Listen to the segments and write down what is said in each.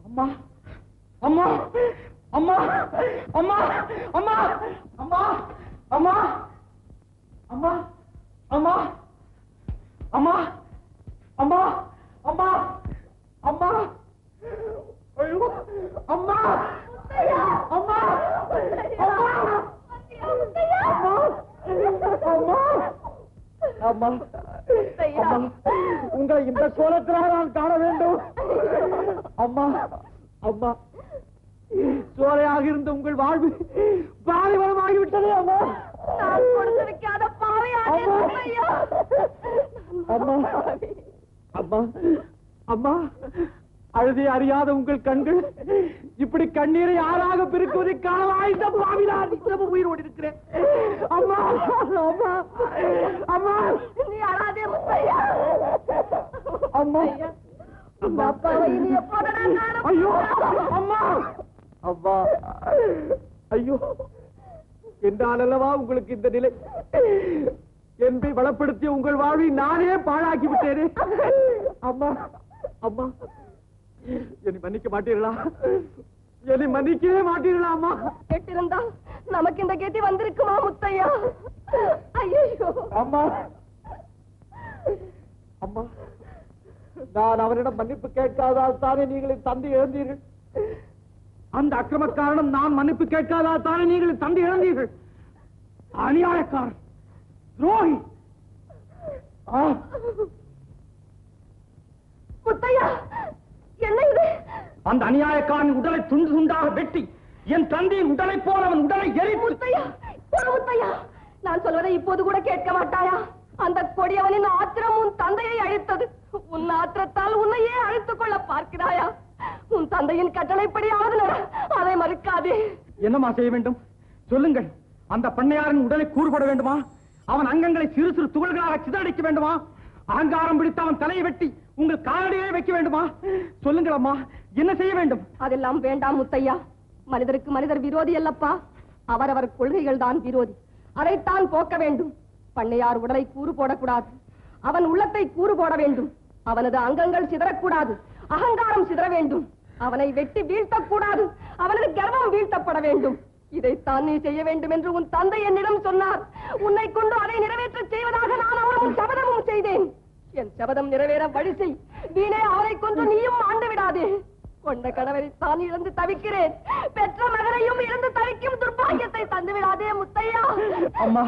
அம்மா அம்மா அம்மா அம்மா அம்மா அம்மா அம்மா அம்மா அம்மா அம்மா அம்மா அம்மா அம்மா ஐயோ அம்மா அம்மா அம்மா அம்மா அம்மா உங்களை இந்த கோலத்தினால் நான் காண வேண்டும். அம்மா அம்மா சோலையாக இருந்த உங்கள் வாழ்வு பாலைவனமாகிவிட்டது. அம்மா நான் கொடுத்திருக்காத பாவையாக அம்மா அம்மா அம்மா அழுதி அறியாத உங்கள் கண்கள் இப்படி கண்ணீரை யாராக பெருக்குவதை காணவா இந்த பாவிதான் உயிரோடு இருக்கிறேன். அம்மா அம்மா அம்மா நீ அழாதே முத்தையா. அம்மா அம்மா அப்பாவை நீ எப்போது ஐயோ அம்மா அம்மா ஐயோ என்றால் அல்லவா உங்களுக்கு இந்த நிலை? என்பை வளப்படுத்திய உங்கள் வாழ்வை நானே பாழாக்கி விட்டேனே. அம்மா அம்மா என்னை மன்னிக்க மாட்டீர்களா? என்னை மன்னிக்கவே மாட்டீர்களா? அம்மா கேட்டிருந்தால் நமக்கு இந்த கெதி வந்திருக்குமா முத்தையா? ஐயோ அம்மா அம்மா நான் அவனிடம் மன்னிப்பு கேட்காதால் தானே நீங்கள் தந்தை இழந்தீர்கள். அந்த அக்கிரம காரணம் நான் மன்னிப்பு கேட்காதால் தானே நீங்கள் தந்தை இழந்தீர்கள். அநியாயக்காரன், துரோகி. முத்தையா என்ன இது? அந்த அநியாயக்காரன் உடலை துண்டு துண்டாக வெட்டி என் தந்தையின் உடலை போல அவன் உடலை எரித்து. முத்தையா முத்தையா நான் சொல்வதை இப்போது கூட கேட்க மாட்டாயா? அந்த கொடியவனின் ஆத்திரம் உன் தந்தையை அழித்தது. உன் ஆத்திரத்தால் உன்னையே அழித்துக் கொள்ள பார்க்கிறாயா? உன் தந்தையின் கட்டளைப்படியாவது அதை மறுக்காதே. என்னமா செய்ய வேண்டும் சொல்லுங்கள். அந்த பண்ணையாரின் உடலை கூறுபட வேண்டுமா? அவன் அங்கங்களை சிறு சிறு துகள்களாக சிதறடிக்க வேண்டுமா? அகங்காரம் பிடித்து அவன் தலையை வெட்டி உங்கள் காலடியை வைக்க வேண்டுமா? சொல்லுங்கள் அம்மா, என்ன செய்ய வேண்டும்? அதெல்லாம் வேண்டாம் முத்தையா. மனிதருக்கு மனிதர் விரோதி அல்லப்பா. அவரவர் கொள்கைகள் தான் விரோதி. அதைத்தான் போக்க வேண்டும். பண்ணையார் உடலை கூறு போடக்கூடாது. அவன் உள்ளத்தை கூறு போட வேண்டும். அவனது அங்கங்கள் சிதறக்கூடாது. அகங்காரம் சிதற வேண்டும். அவனை வெட்டி வீழ்த்தக்கூடாது. அவனது கர்வம் வீழ்த்தப்பட வேண்டும். இதைத்தான் நீ செய்ய வேண்டும் என்று உன் தந்தை என்னிடம் சொன்னார். உன்னை கொண்டு அதை நிறைவேற்ற செய்வதாக நான் அவனும் சபதமும் செய்தேன். என் சபதம் நிறைவேற வழி செய். வீணே அவரை கொண்டு நீயும் ஆண்டு விடாதே. கொண்ட கணவரை தான் இழந்து தவிக்கிறேன். பெற்ற மகனையும் இழந்து தவிக்கும் துர்பாகியத்தை தந்து விடாதே முத்தையா. அம்மா,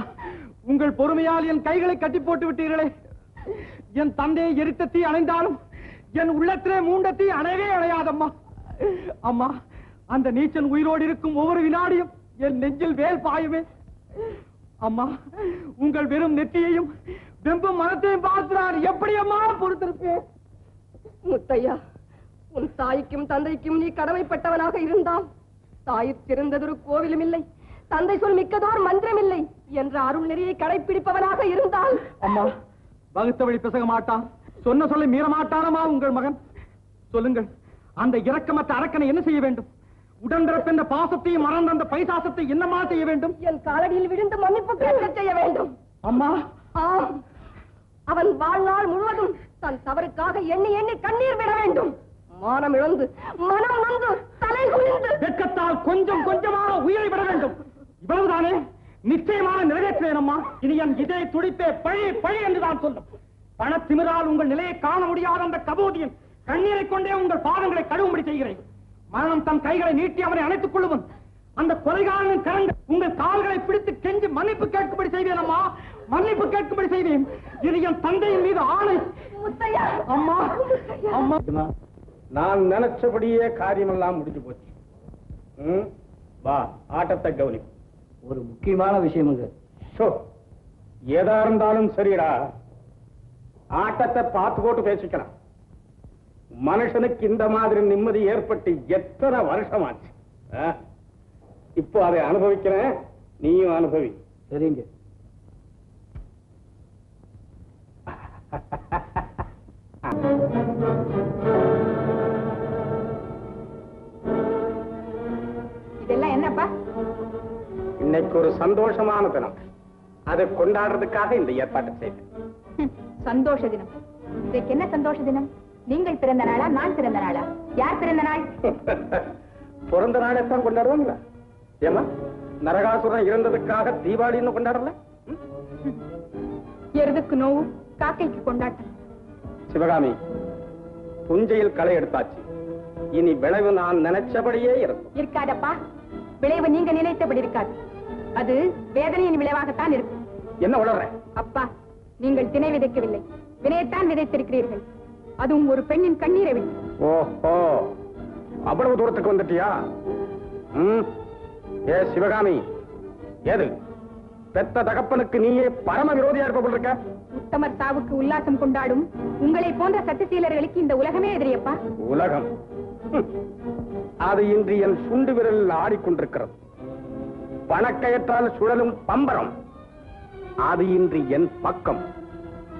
உங்கள் பொறுமையால் என் கைகளை கட்டி போட்டு விட்டீர்களே. என் தந்தையை எரித்த தீ அணைந்தாலும் என் உள்ளத்திலே மூண்ட தீ அணையவே அணையாதம்மா. அம்மா, அந்த நீச்சல் உயிரோடு இருக்கும் ஒவ்வொரு வினாடியும் என் நெஞ்சில் வேல் பாயுமே. அம்மா, உங்கள் வெறும் நெற்றியையும் வெம்பும் மனத்தையும் பார்த்து நான் எப்படி அம்மா பொறுத்திருப்பேன்? முத்தையா, உன் தாய்க்கும் தந்தைக்கும் நீ கடமைப்பட்டவனாக இருந்தால் தாயிற் சிறந்ததொரு கோவிலும் இல்லை, தந்தை சொல் மிக்கதோர் மந்திரம் இல்லை என்ற அருள் நெறியை கடைப்பிடிப்பவனாக இருந்தால். அம்மா, வகுத்தவழி பிசக மாட்டான், சொன்ன சொல்லை மீற மாட்டானமா உங்கள் மகன்? சொல்லுங்கள், அந்த இரக்கமற்ற அரக்கனை என்ன செய்ய வேண்டும்? உடன்பிறப்பென்ற பாசத்தையும் மறந்த அந்த பைசாசத்தை என்னமா செய்ய வேண்டும்? என் காலடியில் விழுந்து மன்னிப்பு கேட்க செய்ய வேண்டும். அம்மா, அவன் வாழ்நாள் முழுவதும் தன் தவறுக்காக எண்ணி எண்ணி கண்ணீர் விட வேண்டும். மானம் இழந்து மனம் நொந்து தலை குனிந்து வெட்கத்தால் கொஞ்சம் கொஞ்சமாக உயிரை விட வேண்டும். இவ்வளவுதானே? நிச்சயமாக நிறைவேற்றுவேன் அம்மா. இனி என் இதய துடிப்பே பழி பழி என்றுதான் சொல்லும். பணத்திமிரால் உங்கள் நிலையை காண முடியாத அந்த கபோதியன் கண்ணீரை கொண்டே உங்கள் பாதங்களை கழுவும்படி செய்கிறேன். மரணம் தன் கைகளை நீட்டி அவனை அணைத்துக் கொள்ளுவன். அந்த கொலைகாரனின் கரங்கள் உங்கள் கால்களை பிடித்து கெஞ்சி மன்னிப்பு கேட்கும்படி செய்வேன் அம்மா. மன்னிப்பு கேட்கும்படி செய்வேன். இது என் தந்தையின் மீது ஆணை. அம்மா, அம்மா, நான் நினைச்சபடியே காரியமெல்லாம் முடிஞ்சு போச்சு. வா, ஆட்டத்தை கவனி. ஒரு முக்கியமான விஷயம் இது. ஏதா இருந்தாலும் சரிடா, ஆட்டத்தை பார்த்து போட்டு பேசிக்கலாம். மனுஷனுக்கு இந்த மாதிரி நிம்மதி ஏற்பட்டு எத்தனை வருஷமாச்சு. இப்போ அதை அனுபவிக்கிறேன், நீயும் அனுபவி. சரிங்க. இதெல்லாம் என்னப்பா? இன்னைக்கு ஒரு சந்தோஷமான தினம், அதை கொண்டாடுறதுக்காக இந்த ஏற்பாட்டை செய்தேன். சந்தோஷ தினம்? இதுக்கு என்ன சந்தோஷ தினம்? நீங்கள் பிறந்த நாளா நான் பிறந்த நாளா? யார் பிறந்த நாள்? பிறந்த நாளைத்தான் கொண்டாடுவாங்களா? ஏமா நரகாசுரன் இறந்ததுக்காக தீபாவளின்னு கொண்டாடல? எருதுக்கு நோவு, காக்கைக்கு கொண்டாட்டம். சிவகாமி, புஞ்சையில் களை எடுத்தாச்சு. இனி விளைவு நான் நினைச்சபடியே இருக்கும். இருக்காதப்பா, விளைவு நீங்க நினைத்தபடி இருக்காது. அது வேதனையின் விளைவாகத்தான் இருக்கும். என்ன உளற? அப்பா, நீங்கள் திணை விதைக்கவில்லை, வினையத்தான் விதைத்திருக்கிறீர்கள். அதுவும் ஒரு பெண்ணின் கண்ணீரை விட்டு. ஓஹோ, அவ்வளவு தூரத்துக்கு வந்துட்டியா? ஏ சிவகாமி, ஏது பெத்த தகப்பனுக்கு நீயே பரம விரோதியா இருக்க போல் இருக்க? உத்தமர் சாவுக்கு உல்லாசம் கொண்டாடும் உங்களை போன்ற சத்தியசீலர்களுக்கு இந்த உலகமே எதிரியப்பா. உலகம் அது இன்று என் சுண்டு விரலில் ஆடிக்கொண்டிருக்கிறது. பணக்கயற்றால் சுழலும் பம்பரம் அது இன்று என் பக்கம்.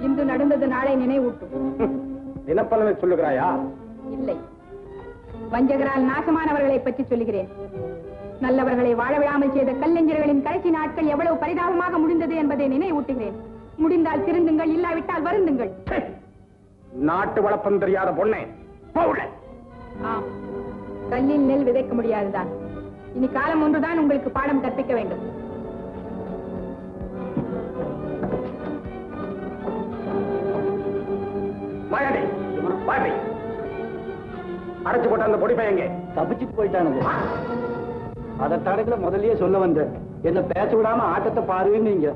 இன்று நடந்தது நாளை நினைவூட்டும். தினப்பலனை சொல்லுகிறாயா? இல்லை, வஞ்சகரால் நாசமானவர்களை பற்றி சொல்லுகிறேன். நல்லவர்களை வாழ விடாமல் செய்த கல்லெஞ்சர்களின் கடைசி நாட்கள் எவ்வளவு பரிதாபமாக முடிந்தது என்பதை நினைவூட்டுகிறேன். முடிந்தால் திருந்துங்கள், இல்லாவிட்டால் வருந்துங்கள். நாட்டு வளப்பம் தெரியாத பொண்ணே, கல்லில் நெல் விதைக்க முடியாதுதான். இனி காலம் ஒன்றுதான் உங்களுக்கு பாடம் கற்பிக்க வேண்டும். அடைச்சு போட்ட அந்த பொடி பையங்க தப்பிச்சுட்டு போயிட்டானுங்க. அதை தடத்துல முதல்லயே சொல்ல வந்த என்ன பேச விடாம ஆட்டத்தை பாருன்னு நீங்க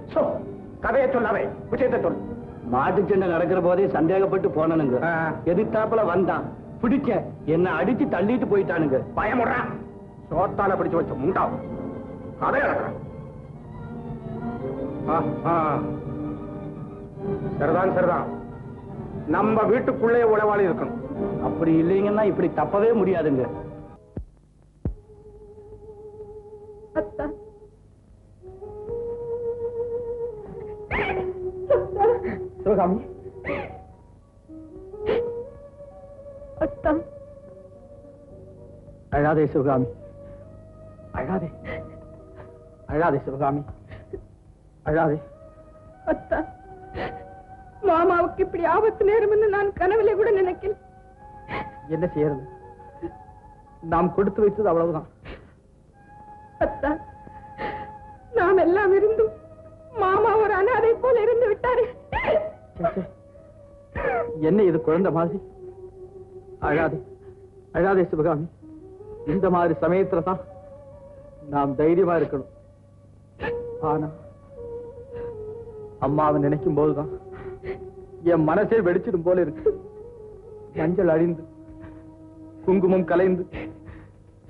கதையை சொல்லாவே, விஷயத்தை சொல். மாட்டு சண்டை நடக்கிற போதே சந்தேகப்பட்டு போனானுங்க. எதிர்த்தாப்புல வந்தான், பிடிச்ச என்ன அடிச்சு தள்ளிட்டு போயிட்டானுங்க. பயமுடுறான், சோத்தால பிடிச்சு வச்ச முண்டா கதை நடக்கிறான். சரிதான் சரிதான், நம்ம வீட்டுக்குள்ளே உளவாளி இருக்கணும். அப்படி இல்லைங்கன்னா இப்படி தப்பவே முடியாதுங்க. சிவகாமி, அழாதே சிவகாமி, அழாதே, அழாதே சிவகாமி, அழாதே. அத்தா, மாமாவுக்கு இப்படி ஆபத்து நேரும் நான் கனவுல கூட நினைக்கல. என்ன செய்யறது, நாம் கொடுத்து வைத்தது அவ்வளவுதான். அத்தா, நாம் எல்லாம் இருந்தும் மாமா ஒரு அனாதை போல இருந்து விட்டாரு. என்ன இது குழந்தை மாதிரி? அழாதே, அழாதே சிவகாமி. இந்த மாதிரி சமயத்துல தான் நாம் தைரியமா இருக்கணும். ஆனா அம்மாவை நினைக்கும் போதுதான் என் மனசே வெடிச்சிடும் போல இருக்கு. மஞ்சள் அழிந்து குங்குமம் கலைந்து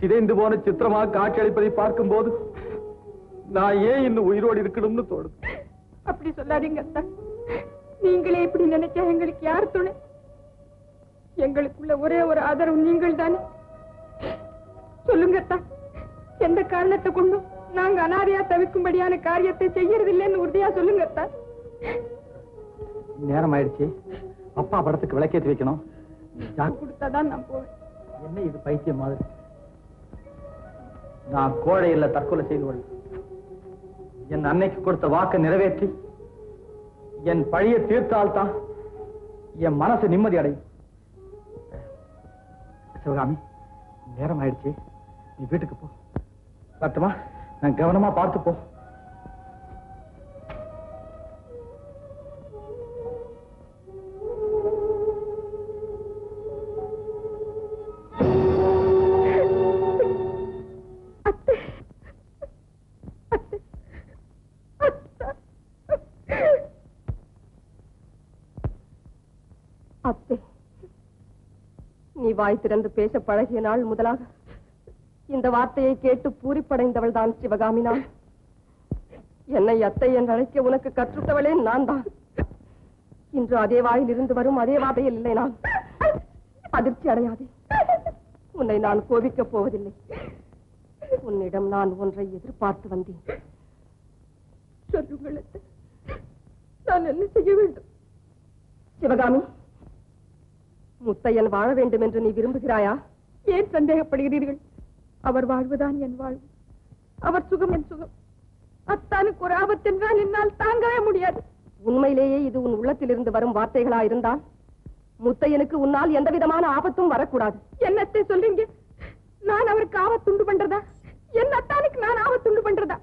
சிதைந்து போன சித்திரமாக காட்சியளிப்பதை பார்க்கும் போது நான் ஏன் இன்னும் உயிரோடு இருக்கணும்னு தோணுது. அப்படி சொல்லாதீங்க அத்தா, நீங்களே இப்படி நினைச்சா எங்களுக்கு யார் துணை? எங்களுக்குள்ள ஒரே ஒரு ஆதரவு நீங்கள் தானே. சொல்லுங்க அத்தா, எந்த காரணத்தை கொண்டும் நாங்க அனாதையா தவிக்கும்படியான காரியத்தை செய்யறதில்லைன்னு உறுதியா சொல்லுங்க அத்தா. நேரம் ஆயிடுச்சு, அப்பா படத்துக்கு விளக்கேற்றி வைக்கணும். கொடுத்தாதான் நான் போவேன். என்ன இது பைத்தியம் மாதிரி? நான் கோழை இல்ல தற்கொலை செய்து கொள்ள. என் அன்னைக்கு கொடுத்த வாக்கை நிறைவேற்றி என் பழிய தீர்த்தால்தான் என் மனசு நிம்மதி அடையும். சிவகாமி, நேரம் ஆயிடுச்சு, நீ வீட்டுக்கு போ. பார்த்துமா, நான் கவனமா பார்த்து போ. அத்தை, நீ வாய் திறந்து பேச பழகிய நாள் முதலாக இந்த வார்த்தையை கேட்டு பூரிப்படைந்தவள் தான் சிவகாமி. நான் என்னை அத்தை என்று அழைக்க உனக்கு கற்றுத்தவளே நான் தான். இன்று அதே வாயில் இருந்து வரும் அதே வார்த்தையில் இல்லை. நான் அதிர்ச்சி அடையாதே. உன்னை நான் கோபிக்கப் போவதில்லை. உன்னிடம் நான் ஒன்றை எதிர்பார்த்து வந்தேன். சொல்லுங்கள் அத்தை, நான் என்ன செய்ய வேண்டும்? சிவகாமி, முத்தையன் வாழ வேண்டும் என்று நீ விரும்புகிறாயா? ஏன் சந்தேகப்படுகிறீர்கள்? அவர் வாழ்வுதான் என் வாழ்வு, அவர் சுகம் என் சுகம். அத்தானுக்கு ஒரு ஆபத்து என்றால் என்னால் தாங்கவே முடியாது. உண்மையிலேயே இது உன் உள்ளத்தில் இருந்து வரும் வார்த்தைகளா இருந்தால் முத்தையனுக்கு உன்னால் எந்த விதமான ஆபத்தும் வரக்கூடாது. என்னத்தை சொல்றீங்க? நான் அவருக்கு ஆபத்துண்டு பண்றதா? என் அத்தானுக்கு நான் ஆபத்துண்டு பண்றதா?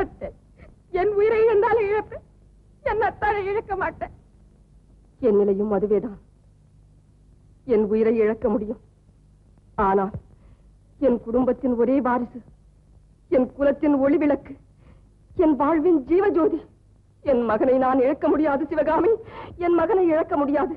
அத்தை, என் உயிரை இழந்தாலும் இழப்பேன், என் அத்தானை இழக்க மாட்டேன். என் நிலையும் அதுவேதான். என் உயிரை இழக்க முடியும். ஆனால் என் குடும்பத்தின் ஒரே வாரிசு, என் குலத்தின் ஒளி விளக்கு, என் வாழ்வின் ஜீவஜோதி, என் மகனை நான் இழக்க முடியாது சிவகாமி, என் மகனை இழக்க முடியாது.